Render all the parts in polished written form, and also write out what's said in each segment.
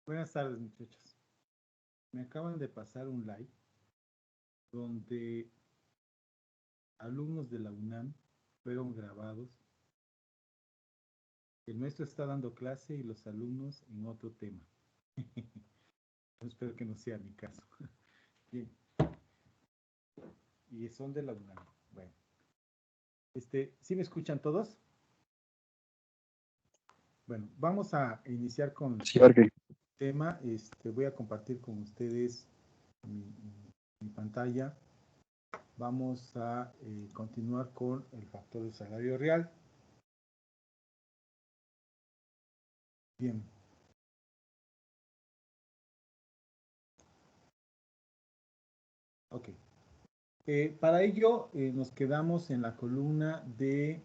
Buenas tardes, muchachos. Me acaban de pasar un live donde alumnos de la UNAM fueron grabados. El maestro está dando clase y los alumnos en otro tema. Espero que no sea mi caso. Bien. Y son de la UNAM. Bueno. ¿Sí me escuchan todos? Bueno, vamos a iniciar con Sí, Jorge. el tema. Voy a compartir con ustedes mi pantalla. Vamos a continuar con el factor de salario real. Bien. Ok. Para ello nos quedamos en la columna de...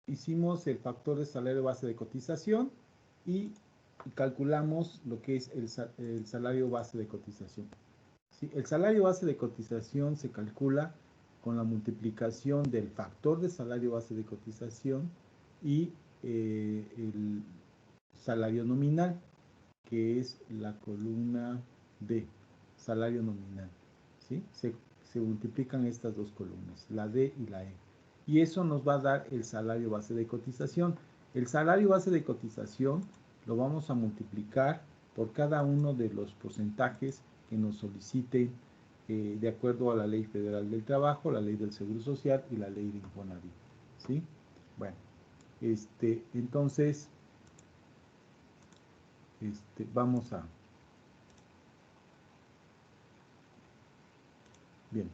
hicimos el factor de salario base de cotización y calculamos lo que es el salario base de cotización. ¿Sí? El salario base de cotización se calcula con la multiplicación del factor de salario base de cotización y el salario nominal, que es la columna D, salario nominal. ¿Sí? Se multiplican estas dos columnas, la D y la E. Y eso nos va a dar el salario base de cotización. El salario base de cotización lo vamos a multiplicar por cada uno de los porcentajes que nos soliciten de acuerdo a la Ley Federal del Trabajo, la Ley del Seguro Social y la Ley de Infonavit. ¿Sí? Bueno, entonces, vamos a... Bien.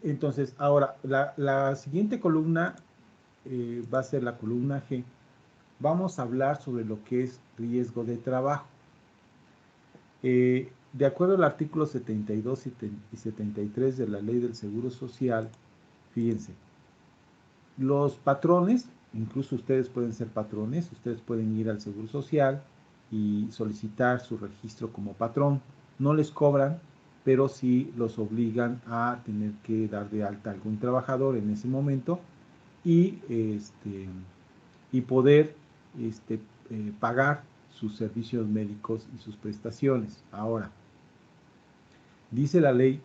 Entonces, ahora, la siguiente columna va a ser la columna G. Vamos a hablar sobre lo que es riesgo de trabajo. De acuerdo al artículo 72 y 73 de la Ley del Seguro Social, fíjense, los patrones, incluso ustedes pueden ser patrones, ustedes pueden ir al Seguro Social y solicitar su registro como patrón. No les cobran, pero sí los obligan a tener que dar de alta a algún trabajador en ese momento y, y poder pagar sus servicios médicos y sus prestaciones. Ahora, dice la ley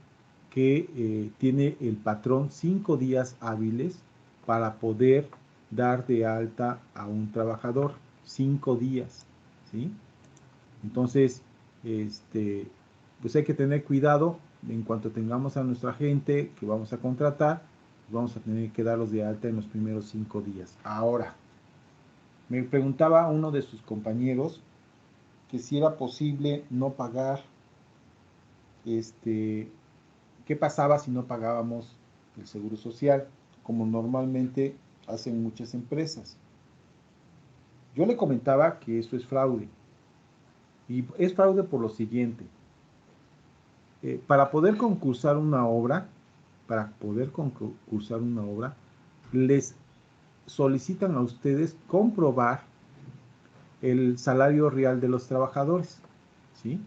que tiene el patrón 5 días hábiles para poder dar de alta a un trabajador. 5 días, ¿sí? Entonces, pues hay que tener cuidado. En cuanto tengamos a nuestra gente que vamos a contratar, vamos a tener que darlos de alta en los primeros 5 días. Ahora, me preguntaba uno de sus compañeros que si era posible no pagar, ¿qué pasaba si no pagábamos el seguro social? Como normalmente hacen muchas empresas. Yo le comentaba que eso es fraude. Y es fraude por lo siguiente. Para poder concursar una obra, les solicitan a ustedes comprobar el salario real de los trabajadores, ¿sí?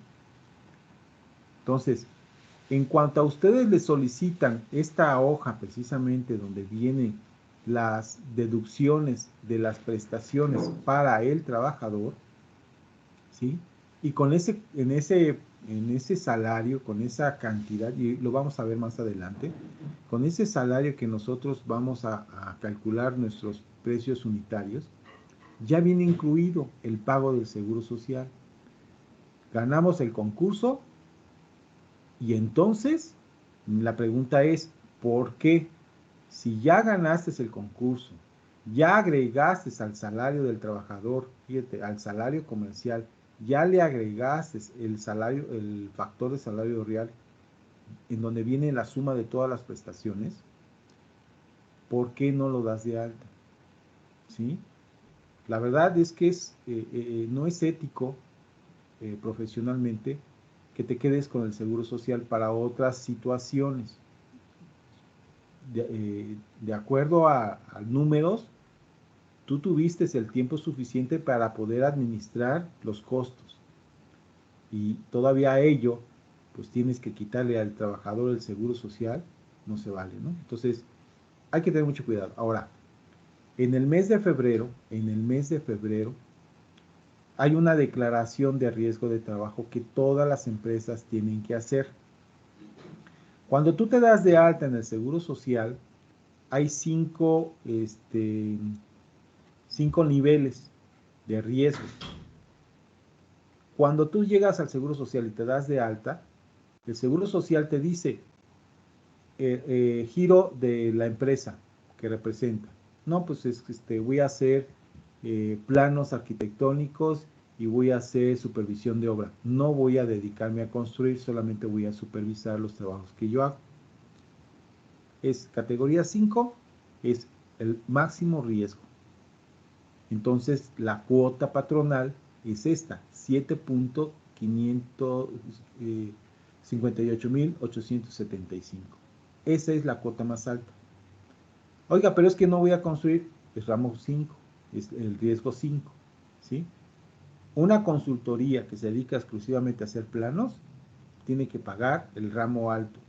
Entonces, en cuanto a ustedes les solicitan esta hoja precisamente donde vienen las deducciones de las prestaciones para el trabajador, ¿sí? Y en ese salario, con esa cantidad, y lo vamos a ver más adelante, con ese salario que nosotros vamos a calcular nuestros precios unitarios, ya viene incluido el pago del seguro social. Ganamos el concurso y entonces la pregunta es, ¿por qué? Si ya ganaste el concurso, ya agregaste al salario del trabajador, fíjate, al salario comercial, ya le agregaste el salario, el factor de salario real, en donde viene la suma de todas las prestaciones, ¿por qué no lo das de alta? ¿Sí? La verdad es que no es ético profesionalmente que te quedes con el seguro social para otras situaciones. De acuerdo a números, tú tuviste el tiempo suficiente para poder administrar los costos y todavía a ello, pues tienes que quitarle al trabajador el seguro social, no se vale, ¿no? Entonces, hay que tener mucho cuidado. Ahora, En el mes de febrero, hay una declaración de riesgo de trabajo que todas las empresas tienen que hacer. Cuando tú te das de alta en el Seguro Social, hay cinco niveles de riesgo. Cuando tú llegas al Seguro Social y te das de alta, el Seguro Social te dice giro de la empresa que representa. No, pues voy a hacer planos arquitectónicos y voy a hacer supervisión de obra. No voy a dedicarme a construir, solamente voy a supervisar los trabajos que yo hago. Es categoría 5, es el máximo riesgo. Entonces, la cuota patronal es esta, 7.558.875. Esa es la cuota más alta. Oiga, pero es que no voy a construir, es ramo 5, es el riesgo 5, ¿sí? Una consultoría que se dedica exclusivamente a hacer planos tiene que pagar el ramo alto,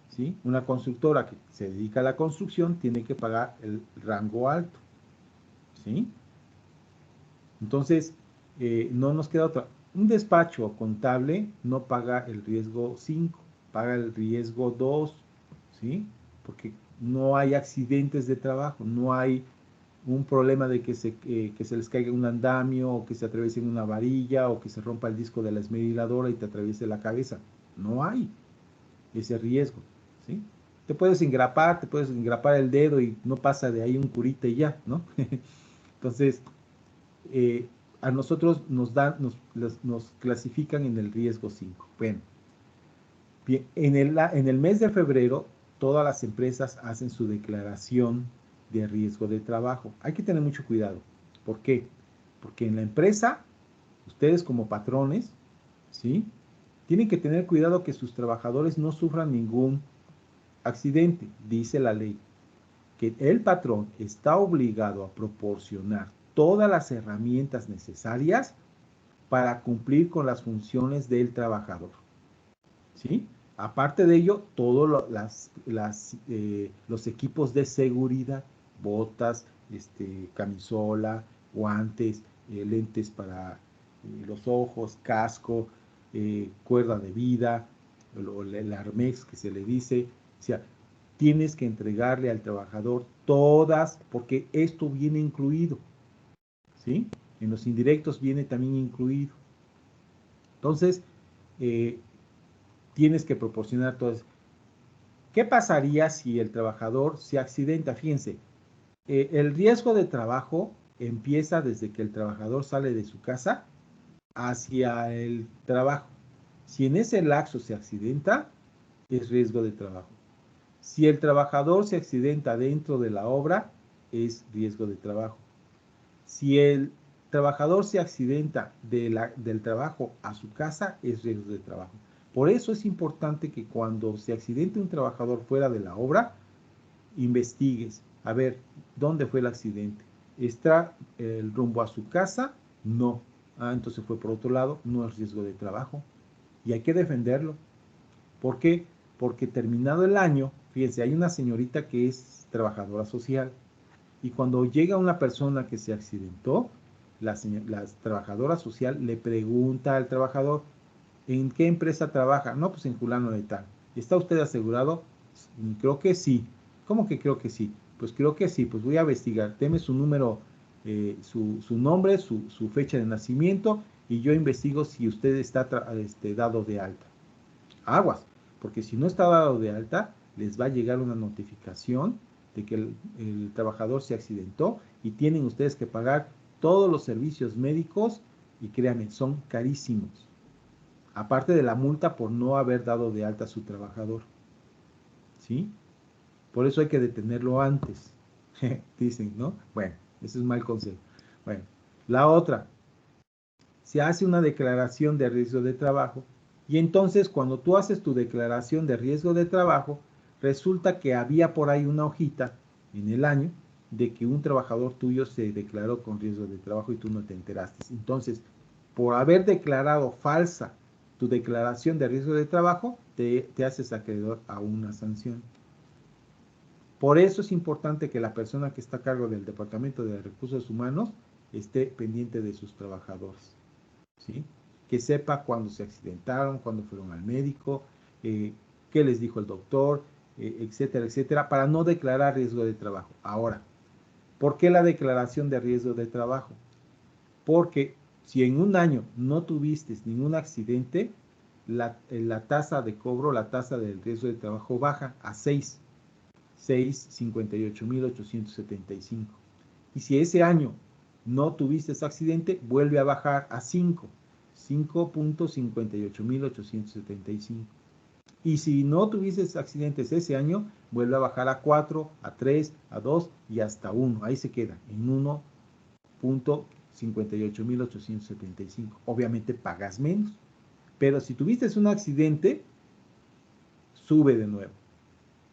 ¿sí? Una constructora que se dedica a la construcción tiene que pagar el rango alto, ¿sí? Entonces, no nos queda otra. Un despacho contable no paga el riesgo 5, paga el riesgo 2, ¿sí? Porque no hay accidentes de trabajo, no hay un problema de que se les caiga un andamio, o que se atraviesen una varilla, o que se rompa el disco de la esmeriladora y te atraviese la cabeza. No hay ese riesgo, ¿sí? Te puedes engrapar el dedo y no pasa de ahí un curita y ya, ¿no? Entonces, eh, a nosotros nos clasifican en el riesgo 5. Bueno, bien, en el mes de febrero, todas las empresas hacen su declaración de riesgo de trabajo. Hay que tener mucho cuidado. ¿Por qué? Porque en la empresa, ustedes como patrones, ¿sí? Tienen que tener cuidado que sus trabajadores no sufran ningún accidente, dice la ley, que el patrón está obligado a proporcionar todas las herramientas necesarias para cumplir con las funciones del trabajador, ¿sí? Aparte de ello, todos los equipos de seguridad, botas, camisola, guantes, lentes para los ojos, casco, cuerda de vida, el armex que se le dice, o sea, tienes que entregarle al trabajador todas, porque esto viene incluido, ¿sí? En los indirectos viene también incluido. Entonces, eh, tienes que proporcionar todo eso. ¿Qué pasaría si el trabajador se accidenta? Fíjense, el riesgo de trabajo empieza desde que el trabajador sale de su casa hacia el trabajo. Si en ese lapso se accidenta, es riesgo de trabajo. Si el trabajador se accidenta dentro de la obra, es riesgo de trabajo. Si el trabajador se accidenta del trabajo a su casa, es riesgo de trabajo. Por eso es importante que cuando se accidente un trabajador fuera de la obra, investigues. A ver, ¿dónde fue el accidente? ¿Está el rumbo a su casa? No. Ah, entonces fue por otro lado, no es riesgo de trabajo. Y hay que defenderlo. ¿Por qué? Porque terminado el año, fíjense, hay una señorita que es trabajadora social. Y cuando llega una persona que se accidentó, la trabajadora social le pregunta al trabajador, ¿en qué empresa trabaja? No, pues en fulano de tal. ¿Está usted asegurado? Creo que sí. ¿Cómo que creo que sí? Pues creo que sí, pues voy a investigar. Deme su número, su nombre, su fecha de nacimiento y yo investigo si usted está dado de alta. Aguas, porque si no está dado de alta, les va a llegar una notificación de que el trabajador se accidentó y tienen ustedes que pagar todos los servicios médicos y créanme, son carísimos. Aparte de la multa por no haber dado de alta a su trabajador. ¿Sí? Por eso hay que detenerlo antes. Dicen, ¿no? Bueno, ese es un mal consejo. Bueno, la otra, se hace una declaración de riesgo de trabajo y entonces cuando tú haces tu declaración de riesgo de trabajo, resulta que había por ahí una hojita en el año de que un trabajador tuyo se declaró con riesgo de trabajo y tú no te enteraste. Entonces, por haber declarado falsa tu declaración de riesgo de trabajo, te haces acreedor a una sanción. Por eso es importante que la persona que está a cargo del Departamento de Recursos Humanos esté pendiente de sus trabajadores, ¿sí? Que sepa cuándo se accidentaron, cuándo fueron al médico, qué les dijo el doctor, etcétera, etcétera, para no declarar riesgo de trabajo. Ahora, ¿por qué la declaración de riesgo de trabajo? Porque si en un año no tuviste ningún accidente, la tasa de cobro, la tasa del riesgo de trabajo baja a 6,58,875. Y si ese año no tuviste ese accidente, vuelve a bajar a 5,58,875. Y si no tuviste accidentes ese año, vuelve a bajar a 4, a 3, a 2 y hasta 1. Ahí se queda, en 1,58,875. Obviamente pagas menos. Pero si tuviste un accidente, sube de nuevo.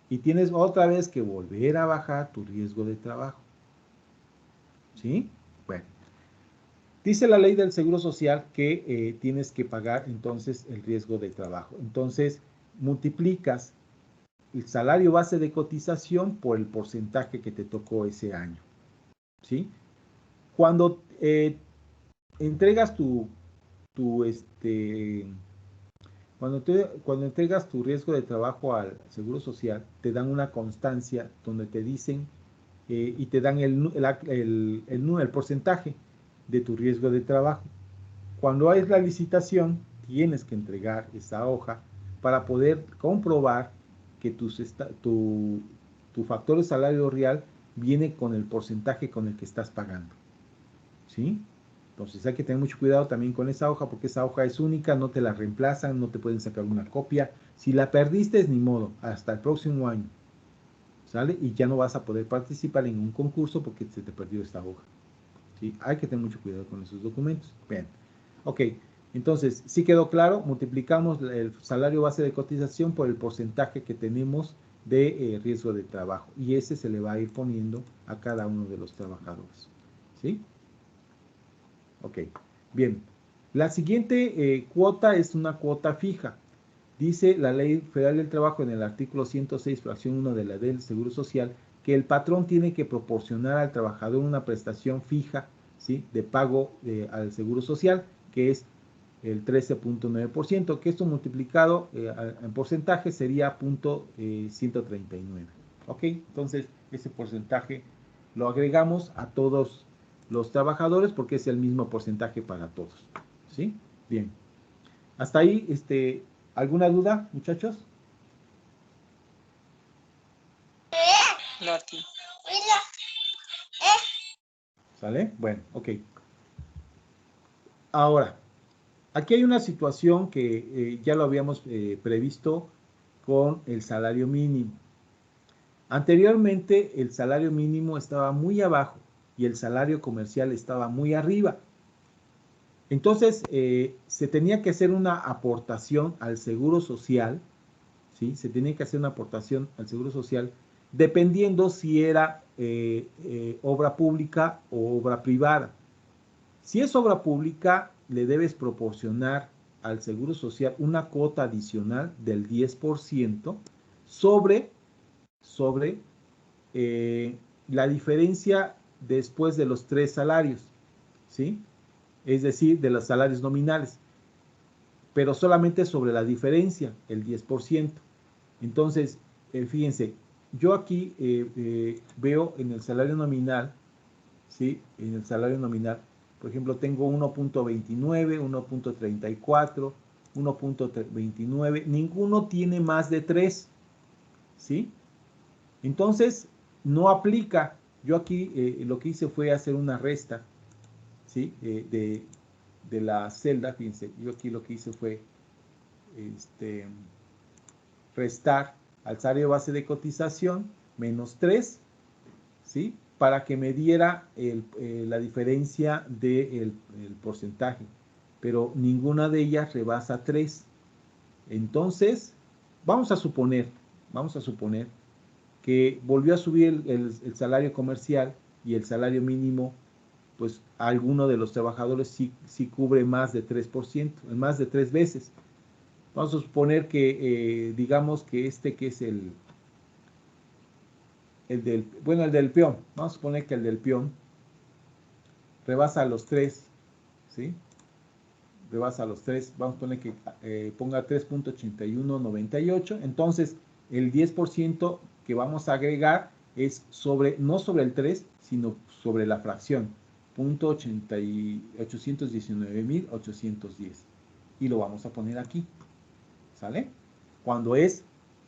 Y tienes otra vez que volver a bajar tu riesgo de trabajo. ¿Sí? Bueno. Dice la ley del Seguro Social que tienes que pagar entonces el riesgo de trabajo. Entonces, multiplicas el salario base de cotización por el porcentaje que te tocó ese año. ¿Sí? Cuando entregas cuando entregas tu riesgo de trabajo al Seguro Social, te dan una constancia donde te dicen y te dan el porcentaje de tu riesgo de trabajo. Cuando hay la licitación, tienes que entregar esa hoja para poder comprobar que tu factor de salario real viene con el porcentaje con el que estás pagando. ¿Sí? Entonces hay que tener mucho cuidado también con esa hoja porque esa hoja es única, no te la reemplazan, no te pueden sacar una copia. Si la perdiste, es ni modo, hasta el próximo año. ¿Sale? Y ya no vas a poder participar en un concurso porque se te perdió esta hoja. ¿Sí? Hay que tener mucho cuidado con esos documentos. Bien. Ok, entonces, ¿sí quedó claro? Multiplicamos el salario base de cotización por el porcentaje que tenemos de riesgo de trabajo. Y ese se le va a ir poniendo a cada uno de los trabajadores. ¿Sí? Ok, bien. La siguiente cuota es una cuota fija. Dice la Ley Federal del Trabajo en el artículo 106, fracción 1 de la Ley del Seguro Social, que el patrón tiene que proporcionar al trabajador una prestación fija, ¿sí?, de pago al Seguro Social, que es el 13,9%, que esto multiplicado en porcentaje sería 0,139. ¿Ok? Entonces, ese porcentaje lo agregamos a todos los trabajadores porque es el mismo porcentaje para todos. ¿Sí? Bien. Hasta ahí, ¿alguna duda, muchachos? No, aquí. ¿Sale? Bueno, ok. Ahora, aquí hay una situación que ya lo habíamos previsto con el salario mínimo. Anteriormente, el salario mínimo estaba muy abajo y el salario comercial estaba muy arriba. Entonces, se tenía que hacer una aportación al Seguro Social, ¿sí? Se tenía que hacer una aportación al Seguro Social dependiendo si era obra pública o obra privada. Si es obra pública, le debes proporcionar al Seguro Social una cuota adicional del 10% sobre, sobre la diferencia después de los 3 salarios, ¿sí? Es decir, de los salarios nominales, pero solamente sobre la diferencia, el 10%. Entonces, fíjense, yo aquí veo en el salario nominal, ¿sí? En el salario nominal, por ejemplo, tengo 1,29, 1,34, 1,29, ninguno tiene más de 3, ¿sí? Entonces, no aplica. Yo aquí lo que hice fue hacer una resta, ¿sí? De la celda, fíjense, yo aquí lo que hice fue restar al salario base de cotización menos 3, ¿sí? Para que me diera la diferencia del porcentaje, pero ninguna de ellas rebasa 3. Entonces, vamos a suponer que volvió a subir el salario comercial y el salario mínimo, pues alguno de los trabajadores sí cubre más de 3%, más de 3 veces. Vamos a suponer que, digamos que que es el del peón, vamos a suponer que el del peón rebasa los 3, ¿sí? Rebasa los 3, vamos a poner que ponga 3.8198, entonces el 10% que vamos a agregar es no sobre el 3, sino sobre la fracción, 819.810, y lo vamos a poner aquí, ¿sale? Cuando es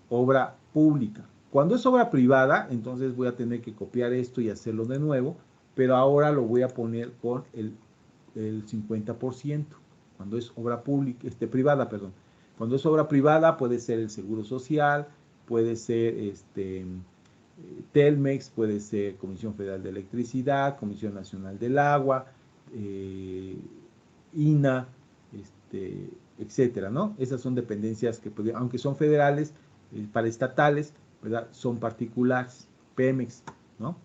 obra pública. Cuando es obra privada, entonces voy a tener que copiar esto y hacerlo de nuevo, pero ahora lo voy a poner con el 50%. Cuando es obra pública, privada, perdón. Cuando es obra privada puede ser el Seguro Social, puede ser Telmex, puede ser Comisión Federal de Electricidad, Comisión Nacional del Agua, INA, etcétera, ¿no? Esas son dependencias que, aunque son federales, paraestatales, ¿verdad? Son particulares, Pemex, ¿no?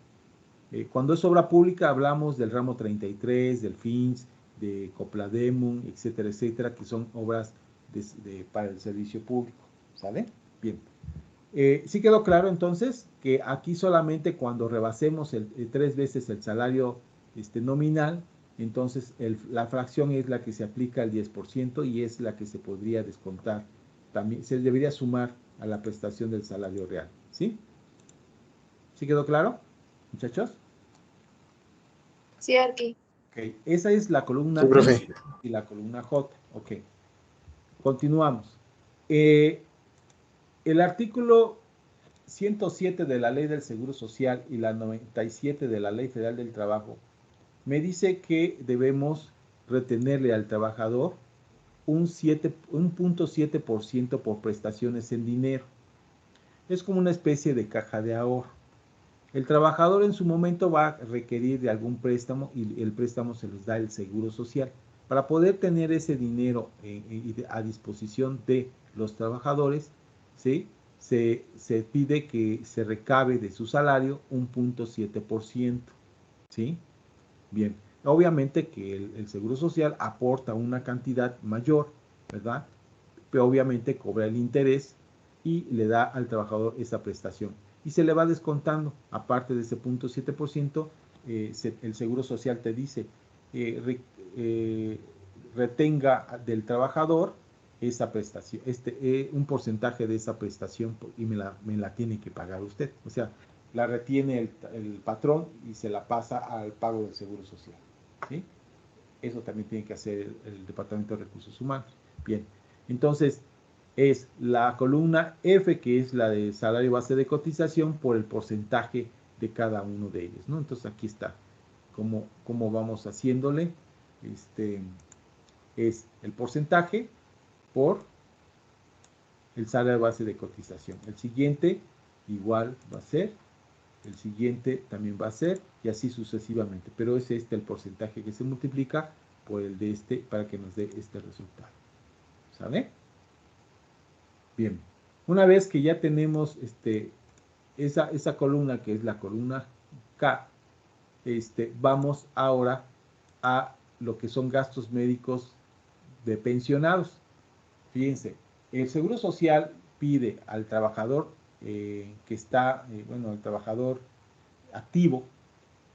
Cuando es obra pública hablamos del ramo 33, del FINS, de Coplademum, etcétera, etcétera, que son obras para el servicio público, ¿sale? Bien. Sí quedó claro entonces que aquí solamente cuando rebasemos 3 veces el salario nominal, entonces la fracción es la que se aplica al 10% y es la que se podría descontar. También se debería sumar a la prestación del salario real, ¿sí? ¿Sí quedó claro, muchachos? Sí, aquí. Ok, esa es la columna Sí, profe. I y la columna J. Ok, continuamos. El artículo 107 de la Ley del Seguro Social y la 97 de la Ley Federal del Trabajo me dice que debemos retenerle al trabajador un 0.7% por prestaciones en dinero. Es como una especie de caja de ahorro. El trabajador en su momento va a requerir de algún préstamo y el préstamo se los da el Seguro Social. Para poder tener ese dinero a disposición de los trabajadores, ¿sí? Se pide que se recabe de su salario un 0.7%, ¿sí? Bien, obviamente que el Seguro Social aporta una cantidad mayor, ¿verdad? Pero obviamente cobra el interés y le da al trabajador esa prestación. Y se le va descontando, aparte de ese 0.7%, el Seguro Social te dice, retenga del trabajador esa prestación, un porcentaje de esa prestación y me la tiene que pagar usted. O sea, la retiene el patrón y se la pasa al pago del Seguro Social, ¿sí? Eso también tiene que hacer el Departamento de Recursos Humanos. Bien, entonces es la columna F, que es la de salario base de cotización, por el porcentaje de cada uno de ellos, ¿no? Entonces aquí está cómo vamos haciéndole. Es el porcentaje por el salario base de cotización. El siguiente igual va a ser, el siguiente también va a ser, y así sucesivamente. Pero es el porcentaje que se multiplica por el de para que nos dé este resultado. ¿Sale? Bien. Una vez que ya tenemos esa columna, que es la columna K, vamos ahora a lo que son gastos médicos de pensionados. Fíjense, el Seguro Social pide al trabajador que está, al trabajador activo,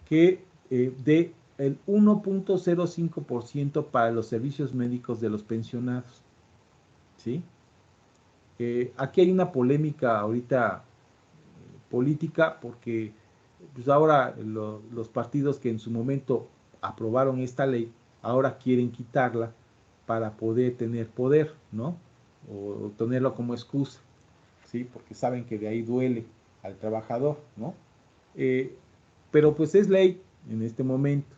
que dé el 1.05% para los servicios médicos de los pensionados. ¿Sí? Aquí hay una polémica ahorita política porque pues ahora los partidos que en su momento aprobaron esta ley, ahora quieren quitarla para poder tener poder, ¿no? O tenerlo como excusa, ¿sí? Porque saben que de ahí duele al trabajador, ¿no? Pero pues es ley en este momento,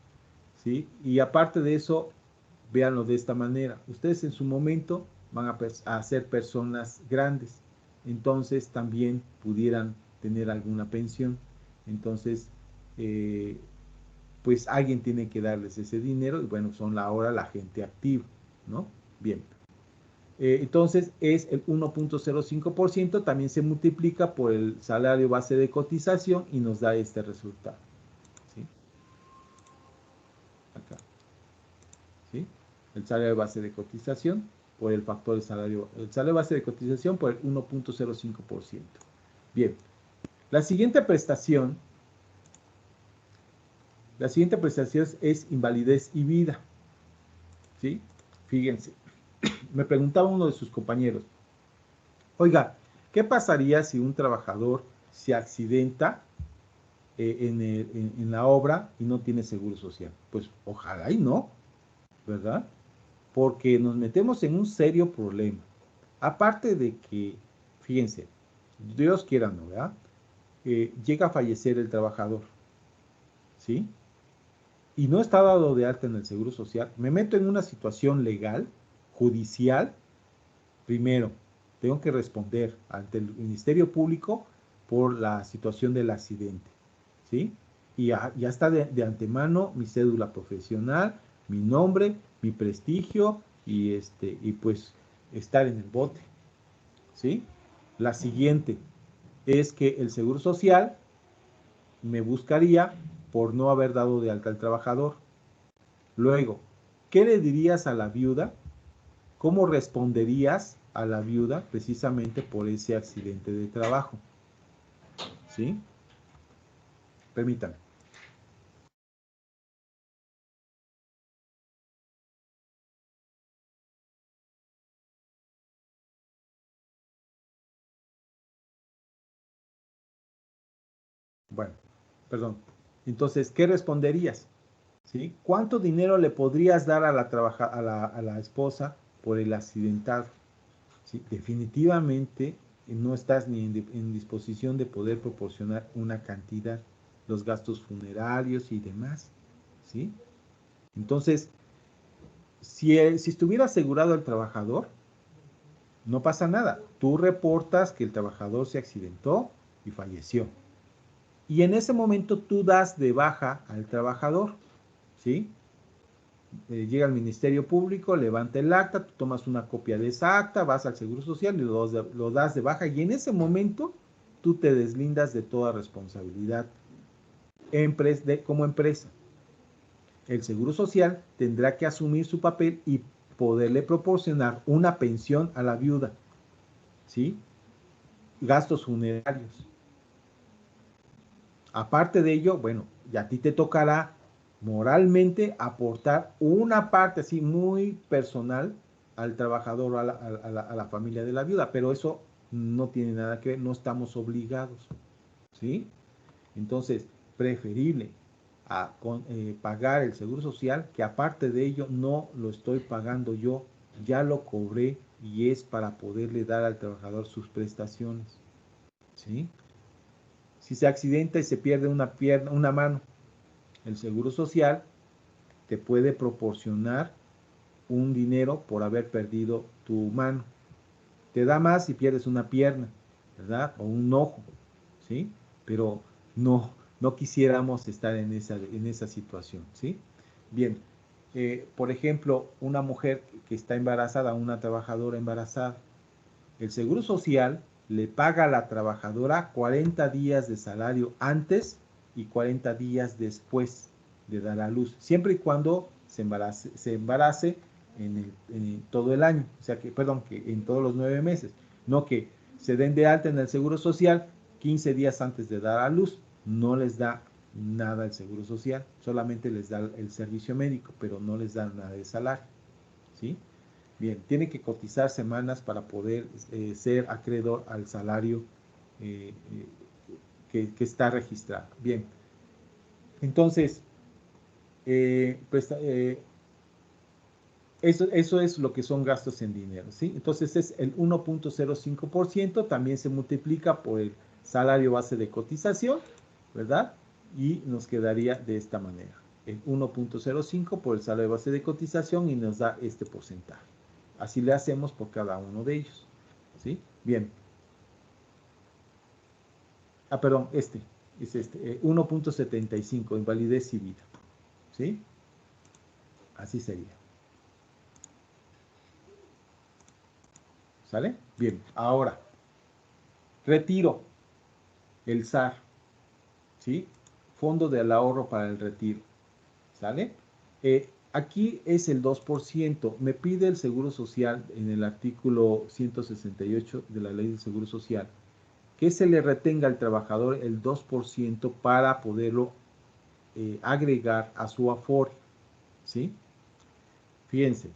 ¿sí? Y aparte de eso, véanlo de esta manera. Ustedes en su momento van a ser personas grandes, entonces también pudieran tener alguna pensión. Entonces, pues alguien tiene que darles ese dinero y bueno, son ahora la gente activa, ¿no? Bien. Entonces es el 1.05%, también se multiplica por el salario base de cotización y nos da este resultado. ¿Sí? Acá. ¿Sí? El salario base de cotización por el factor de salario, el salario base de cotización por el 1.05%. Bien. La siguiente prestación es invalidez y vida, ¿sí? Fíjense, me preguntaba uno de sus compañeros, oiga, ¿qué pasaría si un trabajador se accidenta en la obra y no tiene seguro social? Pues ojalá y no, ¿verdad? Porque nos metemos en un serio problema. Aparte de que, fíjense, Dios quiera, ¿no? ¿Verdad? Llega a fallecer el trabajador, ¿sí? Y no está dado de alta en el Seguro Social, me meto en una situación legal, judicial. Primero, tengo que responder ante el Ministerio Público por la situación del accidente, ¿sí? Y ya está de antemano mi cédula profesional, mi nombre, mi prestigio y pues estar en el bote, ¿sí? La siguiente es que el Seguro Social me buscaría por no haber dado de alta al trabajador. Luego, ¿qué le dirías a la viuda? ¿Cómo responderías a la viuda precisamente por ese accidente de trabajo? ¿Sí? Permítame. Bueno, perdón. Entonces, ¿qué responderías? ¿Sí? ¿Cuánto dinero le podrías dar a la esposa por el accidentado? ¿Sí? Definitivamente no estás ni en disposición de poder proporcionar una cantidad, los gastos funerarios y demás. ¿Sí? Entonces, si estuviera asegurado el trabajador, no pasa nada. Tú reportas que el trabajador se accidentó y falleció. Y en ese momento tú das de baja al trabajador, ¿sí? Llega al Ministerio Público, levanta el acta, tú tomas una copia de esa acta, vas al Seguro Social y lo das de baja y en ese momento tú te deslindas de toda responsabilidad como empresa. El Seguro Social tendrá que asumir su papel y poderle proporcionar una pensión a la viuda, ¿sí? Gastos funerarios. Aparte de ello, bueno, ya a ti te tocará moralmente aportar una parte así muy personal al trabajador o a la familia de la viuda, pero eso no tiene nada que ver, no estamos obligados, ¿sí? Entonces, preferible pagar el seguro social, que aparte de ello no lo estoy pagando yo, ya lo cobré y es para poderle dar al trabajador sus prestaciones, ¿sí? Si se accidenta y se pierde una pierna, una mano, el Seguro Social te puede proporcionar un dinero por haber perdido tu mano. Te da más si pierdes una pierna, ¿verdad? O un ojo, ¿sí? Pero no quisiéramos estar en esa situación, ¿sí? Bien, por ejemplo, una mujer que está embarazada, una trabajadora embarazada, el Seguro Social le paga a la trabajadora 40 días de salario antes y 40 días después de dar a luz, siempre y cuando se embarace en todo el año, o sea que, perdón, que en todos los 9 meses, no que se den de alta en el Seguro Social 15 días antes de dar a luz, no les da nada el Seguro Social, solamente les da el servicio médico, pero no les da nada de salario, ¿sí? Bien, tiene que cotizar semanas para poder ser acreedor al salario eh, que está registrado. Bien, entonces, eso es lo que son gastos en dinero, ¿sí? Entonces es el 1.05%, también se multiplica por el salario base de cotización, ¿verdad? Y nos quedaría de esta manera. El 1.05 por el salario base de cotización y nos da este porcentaje. Así le hacemos por cada uno de ellos, ¿sí? Bien. Perdón, es 1.75, invalidez y vida, ¿sí? Así sería. ¿Sale? Bien, ahora, retiro, el SAR, ¿sí? Fondo del ahorro para el retiro, ¿sale? Aquí es el 2%. Me pide el Seguro Social en el artículo 168 de la Ley del Seguro Social que se le retenga al trabajador el 2% para poderlo agregar a su Afore, ¿sí? Fíjense,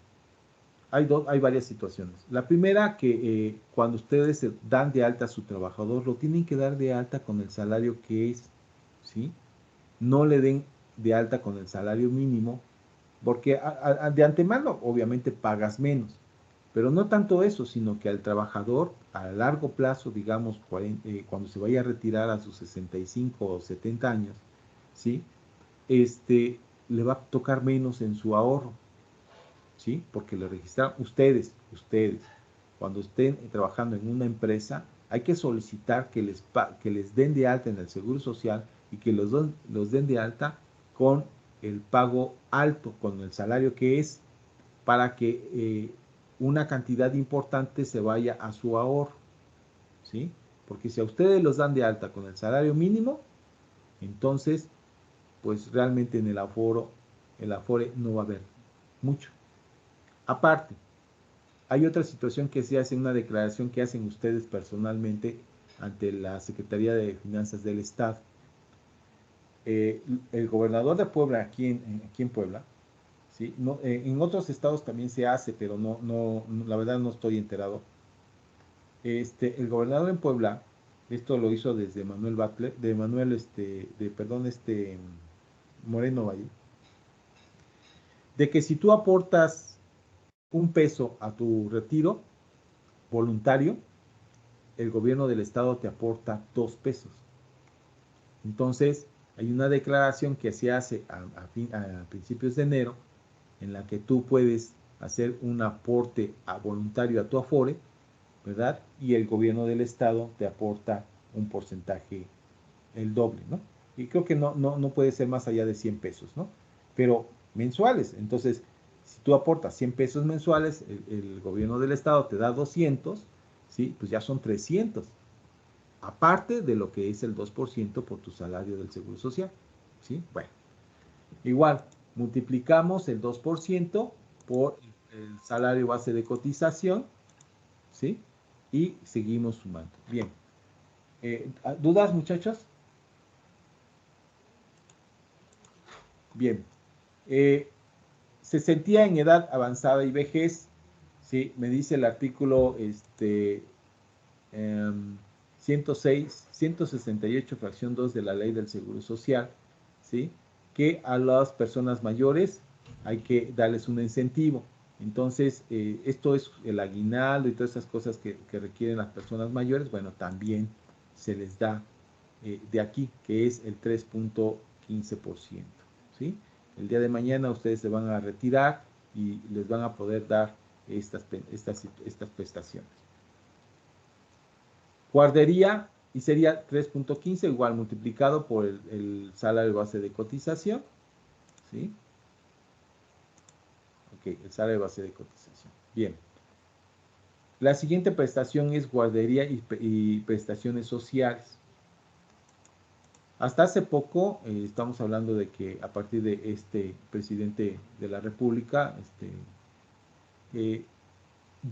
hay varias situaciones. La primera, que cuando ustedes dan de alta a su trabajador, lo tienen que dar de alta con el salario que es, ¿sí? No le den de alta con el salario mínimo, porque de antemano obviamente pagas menos, pero no tanto eso, sino que al trabajador a largo plazo, digamos, cuando se vaya a retirar a sus 65 o 70 años, ¿sí? Le va a tocar menos en su ahorro, ¿sí? Porque le registran ustedes, cuando estén trabajando en una empresa, hay que solicitar que les den de alta en el Seguro Social y que los den de alta con el pago alto, con el salario que es, para que una cantidad importante se vaya a su ahorro, ¿sí? Porque si a ustedes los dan de alta con el salario mínimo, entonces, pues realmente en el Afore no va a haber mucho. Aparte, hay otra situación que se hace, una declaración que hacen ustedes personalmente ante la Secretaría de Finanzas del Estado. El gobernador de Puebla, aquí en Puebla, ¿sí? No, en otros estados también se hace, pero la verdad no estoy enterado. El gobernador en Puebla, esto lo hizo desde Manuel Butler, Moreno Valle, de que si tú aportas $1 a tu retiro voluntario, el gobierno del estado te aporta $2. Entonces, hay una declaración que se hace a principios de enero, en la que tú puedes hacer un aporte voluntario a tu Afore, ¿verdad? Y el gobierno del estado te aporta un porcentaje, el doble, ¿no? Y creo que no puede ser más allá de $100, ¿no? Pero mensuales. Entonces, si tú aportas $100 mensuales, el gobierno del estado te da 200, ¿sí? Pues ya son 300. Aparte de lo que es el 2% por tu salario del Seguro Social, ¿sí? Bueno, igual, multiplicamos el 2% por el salario base de cotización, ¿sí? Y seguimos sumando. Bien. ¿Dudas, muchachos? Bien. Se sentía en edad avanzada y vejez, ¿sí? Me dice el artículo 168, fracción 2 de la Ley del Seguro Social, ¿sí? Que a las personas mayores hay que darles un incentivo. Entonces, esto es el aguinaldo y todas esas cosas que requieren las personas mayores, bueno, también se les da de aquí, que es el 3.15%, ¿sí? El día de mañana ustedes se van a retirar y les van a poder dar estas prestaciones. Guardería, y sería 3.15 igual multiplicado por el salario base de cotización, ¿sí? Ok, el salario base de cotización. Bien. La siguiente prestación es guardería y prestaciones sociales. Hasta hace poco, estamos hablando de que a partir de este presidente de la República,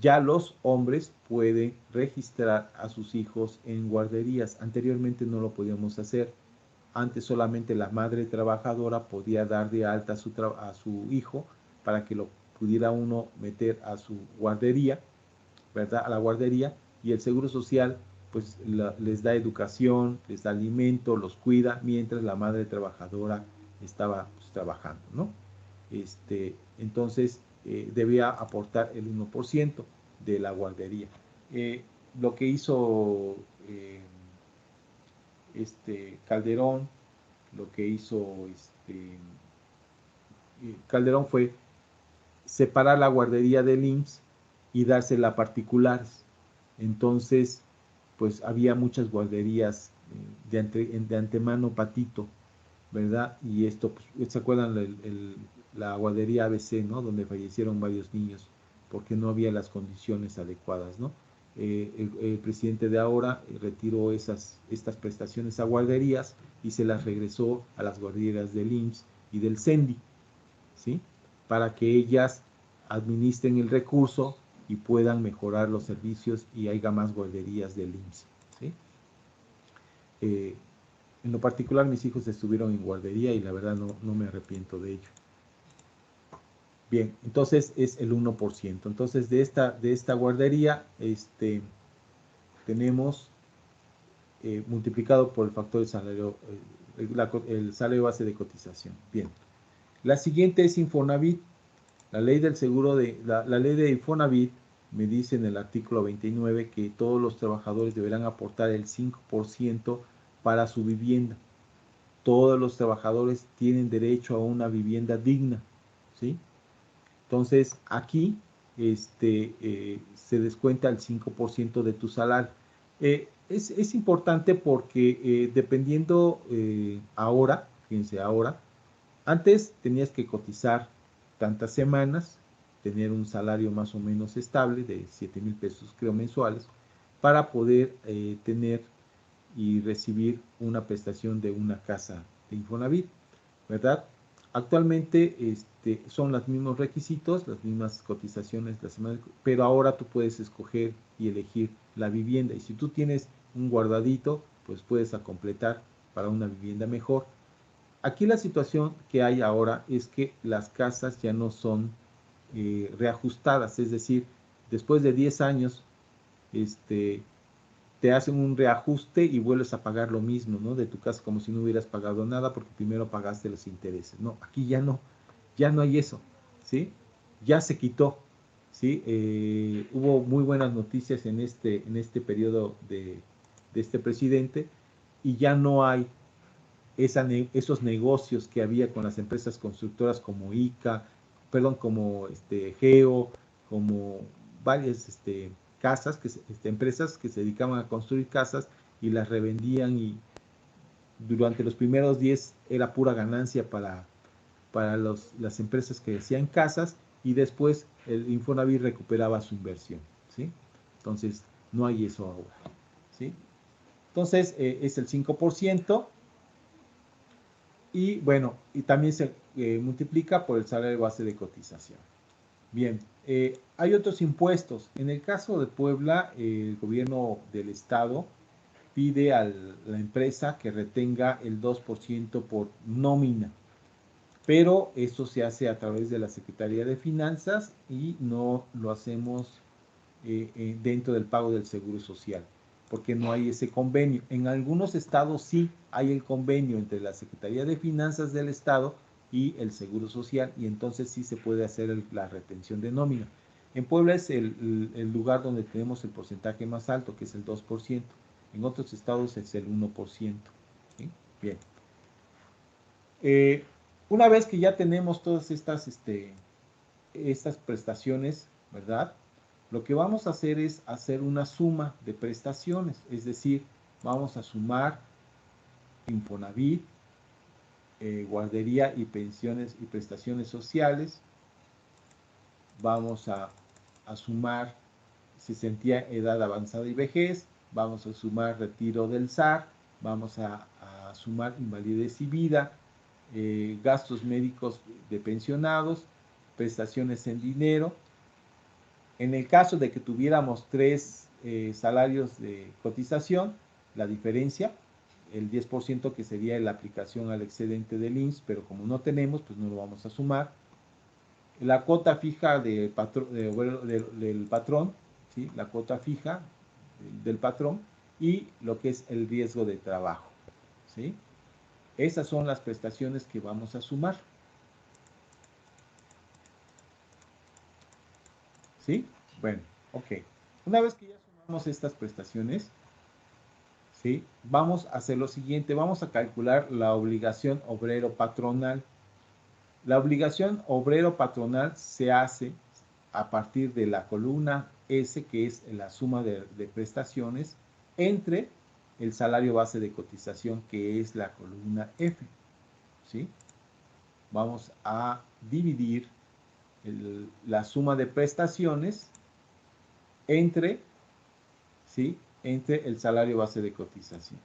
ya los hombres pueden registrar a sus hijos en guarderías. Anteriormente no lo podíamos hacer. Antes solamente la madre trabajadora podía dar de alta a su hijo para que lo pudiera uno meter a su guardería, ¿verdad? A la guardería, y el Seguro Social pues les da educación, les da alimento, los cuida, mientras la madre trabajadora estaba pues, trabajando, ¿no? Entonces debía aportar el 1% de la guardería. Lo que hizo Calderón, lo que hizo Calderón fue separar la guardería del IMSS y dársela a particulares. Entonces, pues había muchas guarderías de antemano patito, ¿verdad? Y esto, pues, ¿se acuerdan la guardería ABC, ¿no? Donde fallecieron varios niños porque no había las condiciones adecuadas, ¿no? El presidente de ahora retiró estas prestaciones a guarderías y se las regresó a las guarderías del IMSS y del CENDI, ¿sí? Para que ellas administren el recurso y puedan mejorar los servicios y haya más guarderías del IMSS, ¿sí? En lo particular, mis hijos estuvieron en guardería y la verdad no me arrepiento de ello. Bien, entonces es el 1%. Entonces de esta guardería tenemos multiplicado por el factor del salario, el salario base de cotización. Bien, la siguiente es Infonavit. La ley del seguro la ley de Infonavit me dice en el artículo 29 que todos los trabajadores deberán aportar el 5% para su vivienda. Todos los trabajadores tienen derecho a una vivienda digna, ¿sí? Entonces, aquí se descuenta el 5% de tu salario. Es importante porque dependiendo ahora, fíjense ahora, antes tenías que cotizar tantas semanas, tener un salario más o menos estable de 7,000 pesos, creo, mensuales, para poder tener y recibir una prestación de una casa de Infonavit, ¿verdad? Actualmente son los mismos requisitos, las mismas cotizaciones, pero ahora tú puedes escoger y elegir la vivienda. Y si tú tienes un guardadito, pues puedes completar para una vivienda mejor. Aquí la situación que hay ahora es que las casas ya no son reajustadas, es decir, después de 10 años, te hacen un reajuste y vuelves a pagar lo mismo, ¿no? De tu casa como si no hubieras pagado nada porque primero pagaste los intereses. No, aquí ya no hay eso, ¿sí? Ya se quitó, ¿sí? Hubo muy buenas noticias en este periodo de este presidente y ya no hay esos negocios que había con las empresas constructoras como ICA, perdón, como Geo, como varias casas, empresas que se dedicaban a construir casas y las revendían y durante los primeros 10 era pura ganancia para las empresas que hacían casas y después el Infonavit recuperaba su inversión, ¿sí? Entonces, no hay eso ahora, ¿sí? Entonces, es el 5%. Y bueno, y también se multiplica por el salario base de cotización. Bien, hay otros impuestos. En el caso de Puebla, el gobierno del estado pide a la empresa que retenga el 2% por nómina, pero esto se hace a través de la Secretaría de Finanzas y no lo hacemos dentro del pago del Seguro Social, porque no hay ese convenio. En algunos estados sí hay el convenio entre la Secretaría de Finanzas del estado y el Seguro Social, y entonces sí se puede hacer la retención de nómina. En Puebla es el lugar donde tenemos el porcentaje más alto, que es el 2%. En otros estados es el 1%. ¿Sí? Bien. Una vez que ya tenemos todas estas prestaciones, ¿verdad? Lo que vamos a hacer es hacer una suma de prestaciones, es decir, vamos a sumar Infonavit, guardería y pensiones y prestaciones sociales, vamos a sumar cesantía, edad avanzada y vejez, vamos a sumar retiro del SAR, vamos a sumar invalidez y vida, gastos médicos de pensionados, prestaciones en dinero. En el caso de que tuviéramos 3 salarios de cotización, la diferencia, el 10% que sería la aplicación al excedente del IMSS, pero como no tenemos, pues no lo vamos a sumar. La cuota fija del patrón, ¿sí? La cuota fija del patrón y lo que es el riesgo de trabajo, ¿sí? Esas son las prestaciones que vamos a sumar, ¿sí? Bueno, ok. Una vez que ya sumamos estas prestaciones, ¿sí? Vamos a hacer lo siguiente, vamos a calcular la obligación obrero-patronal. La obligación obrero-patronal se hace a partir de la columna S, que es la suma de prestaciones, entre el salario base de cotización, que es la columna F, ¿sí? Vamos a dividir la suma de prestaciones entre, ¿sí? Entre el salario base de cotización.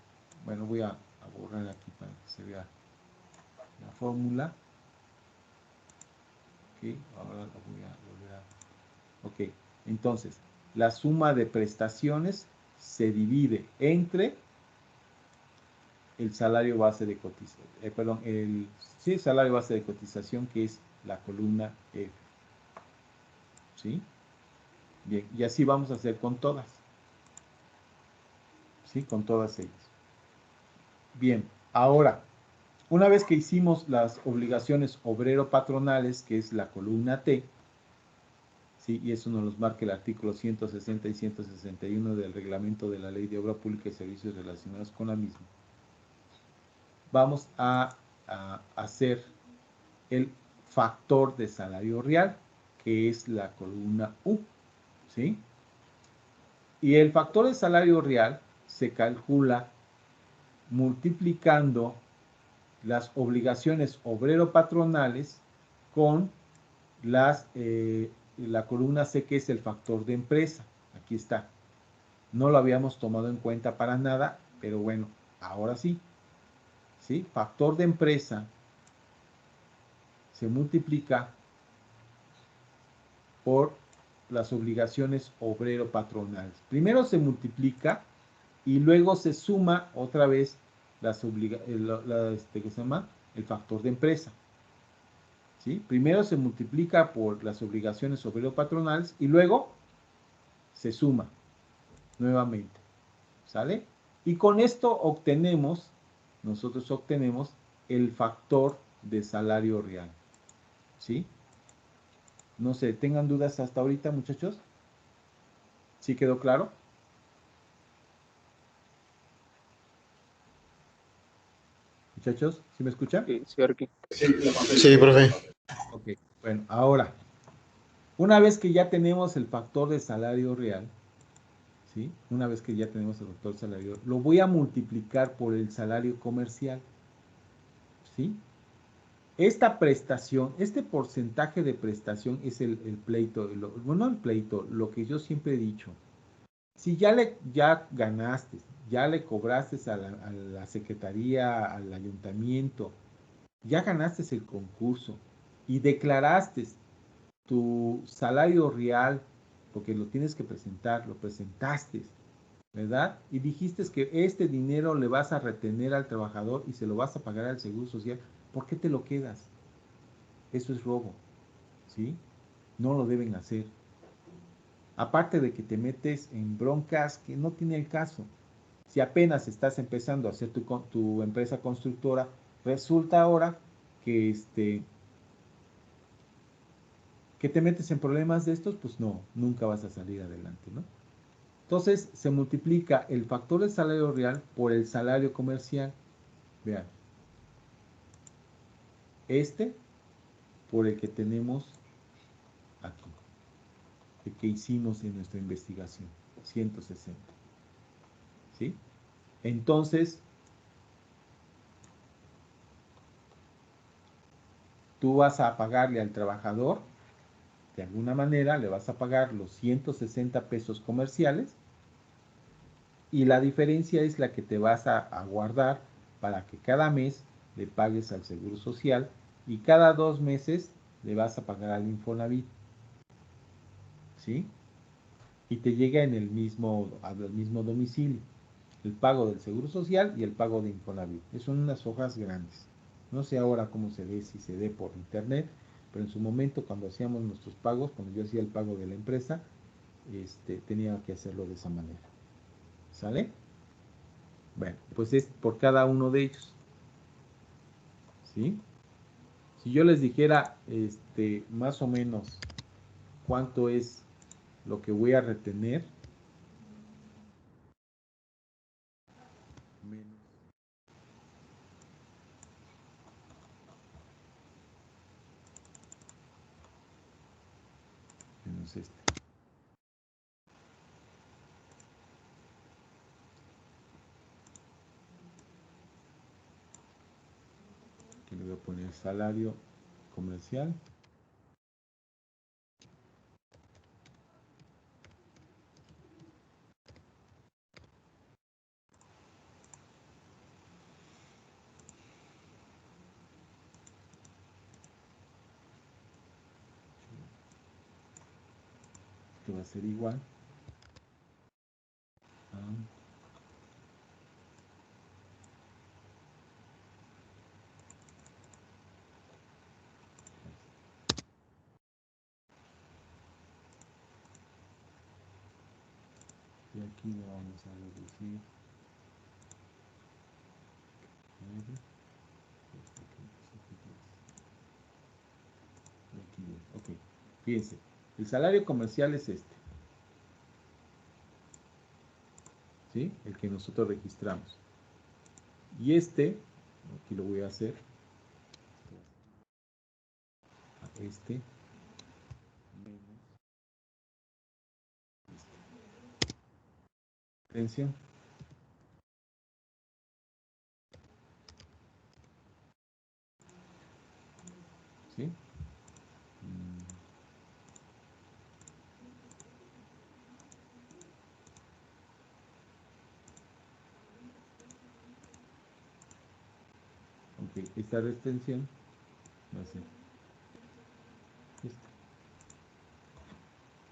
Bueno, voy a borrar aquí para que se vea la fórmula. Ok, ahora lo voy a volver a... Ok, entonces, la suma de prestaciones se divide entre el salario base de cotización, perdón, el salario base de cotización, que es la columna F. ¿Sí? Bien, y así vamos a hacer con todas. ¿Sí? Con todas ellas. Bien, ahora, una vez que hicimos las obligaciones obrero-patronales, que es la columna T, ¿sí? Y eso nos los marca el artículo 160 y 161 del reglamento de la Ley de Obra Pública y Servicios relacionados con la misma, vamos a hacer el factor de salario real, que es la columna U, ¿sí? Y el factor de salario real se calcula multiplicando las obligaciones obrero-patronales con la columna C, que es el factor de empresa. Aquí está. No lo habíamos tomado en cuenta para nada, pero bueno, ahora sí. ¿Sí? Factor de empresa se multiplica por las obligaciones obrero-patronales. Primero se multiplica y luego se suma otra vez ¿qué se llama? El factor de empresa. ¿Sí? Primero se multiplica por las obligaciones obrero-patronales y luego se suma nuevamente. ¿Sale? Y con esto nosotros obtenemos el factor de salario real. ¿Sí? No sé, ¿tengan dudas hasta ahorita, muchachos? ¿Sí quedó claro? Muchachos, ¿sí me escuchan? Sí, Arqui. Sí, profe. Ok, bueno, ahora, una vez que ya tenemos el factor de salario real, ¿sí? Una vez que ya tenemos el factor de salario real, lo voy a multiplicar por el salario comercial, ¿sí? Esta prestación, este porcentaje de prestación es el pleito, bueno, el pleito, lo que yo siempre he dicho. Si ya ganaste, ya le cobraste a la secretaría, al ayuntamiento, ya ganaste el concurso y declaraste tu salario real, porque lo tienes que presentar, lo presentaste, ¿verdad? Y dijiste que este dinero le vas a retener al trabajador y se lo vas a pagar al Seguro Social, ¿por qué te lo quedas? Eso es robo, ¿sí? No lo deben hacer. Aparte de que te metes en broncas que no tiene el caso. Si apenas estás empezando a hacer tu empresa constructora, resulta ahora que que te metes en problemas de estos, pues no, nunca vas a salir adelante, ¿no? Entonces se multiplica el factor de salario real por el salario comercial. Vean, este por el que tenemos aquí, el que hicimos en nuestra investigación, 160. ¿Sí? Entonces, tú vas a pagarle al trabajador, de alguna manera le vas a pagar los 160 pesos comerciales y la diferencia es la que te vas a guardar para que cada mes le pagues al Seguro Social y cada 2 meses le vas a pagar al Infonavit. ¿Sí? Y te llega al mismo domicilio. El pago del Seguro Social y el pago de Infonavit. Son unas hojas grandes. No sé ahora cómo se ve, si se ve por internet, pero en su momento cuando hacíamos nuestros pagos, cuando yo hacía el pago de la empresa, tenía que hacerlo de esa manera. ¿Sale? Bueno, pues es por cada uno de ellos. ¿Sí? Si yo les dijera, más o menos cuánto es lo que voy a retener, menos este. Aquí le voy a poner salario comercial. Que va a ser igual a aquí le vamos a reducir. Ok, fíjense, el salario comercial es este, ¿sí? El que nosotros registramos. Y este, aquí lo voy a hacer, este, menos este. Atención. ¿Sí? Ok, esta retención va a ser esta.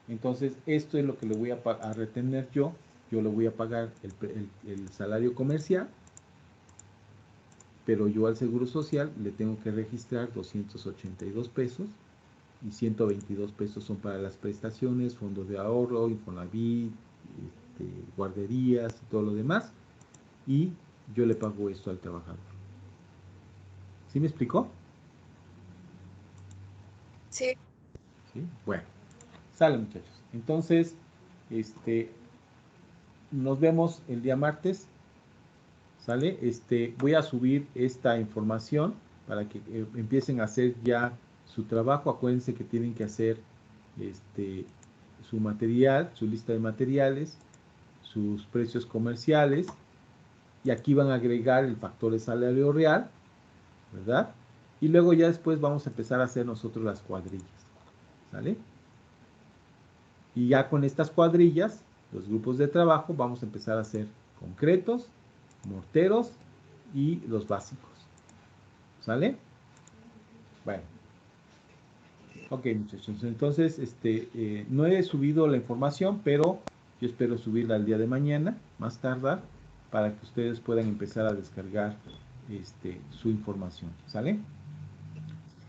Entonces, esto es lo que le voy a retener yo. Yo le voy a pagar el salario comercial, pero yo al Seguro Social le tengo que registrar 282 pesos y 122 pesos son para las prestaciones, fondos de ahorro, Infonavit, guarderías y todo lo demás. Y yo le pago esto al trabajador. ¿Sí me explicó? Sí. ¿Sí? Bueno, sale muchachos. Entonces, nos vemos el día martes. ¿Sale? Voy a subir esta información para que empiecen a hacer ya su trabajo. Acuérdense que tienen que hacer su material, su lista de materiales, sus precios comerciales, y aquí van a agregar el factor de salario real, ¿verdad? Y luego ya después vamos a empezar a hacer nosotros las cuadrillas, ¿sale? Y ya con estas cuadrillas, los grupos de trabajo, vamos a empezar a hacer concretos, morteros y los básicos, ¿sale? Bueno, ok muchachos, entonces no he subido la información, pero yo espero subirla el día de mañana, más tardar, para que ustedes puedan empezar a descargar su información, ¿sale?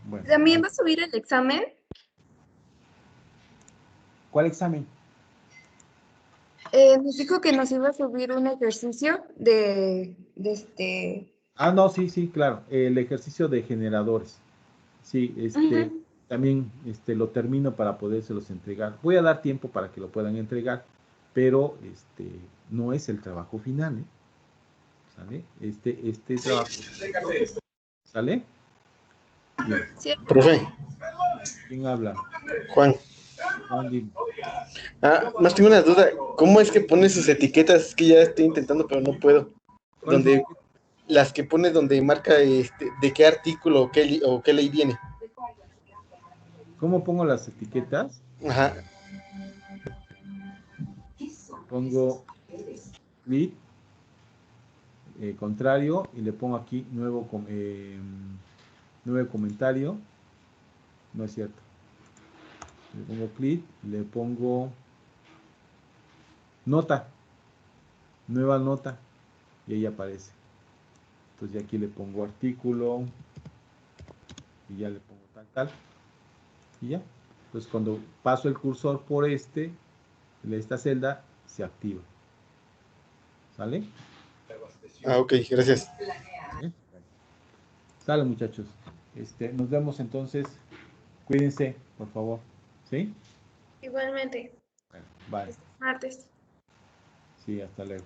Bueno, ¿También va a subir el examen? ¿cuál examen? Nos dijo que nos iba a subir un ejercicio de Ah, no, sí, sí, claro, el ejercicio de generadores. Sí, Ujú. también lo termino para podérselos entregar. Voy a dar tiempo para que lo puedan entregar, pero no es el trabajo final, ¿eh? ¿Sale? Este trabajo, ¿sale? Bien. Sí. Profe, ¿Quién habla? Juan. Juan, dime. Más tengo una duda. ¿Cómo es que pone sus etiquetas? Es que ya estoy intentando, pero no puedo. ¿Cuál es Donde las que pone donde marca de qué artículo o qué ley viene. ¿Cómo pongo las etiquetas? Ajá. Pongo clic, contrario, y le pongo aquí nuevo comentario. No es cierto. Le pongo clic, le pongo nota, nueva nota, y ahí aparece. Entonces ya aquí le pongo artículo y ya le pongo tal, y ya. Entonces cuando paso el cursor por esta celda, se activa. ¿Sale? Ok, gracias. ¿Eh? Sale muchachos. Nos vemos entonces. Cuídense, por favor. ¿Sí? Igualmente. Bueno, bye. Martes. Sí, hasta luego.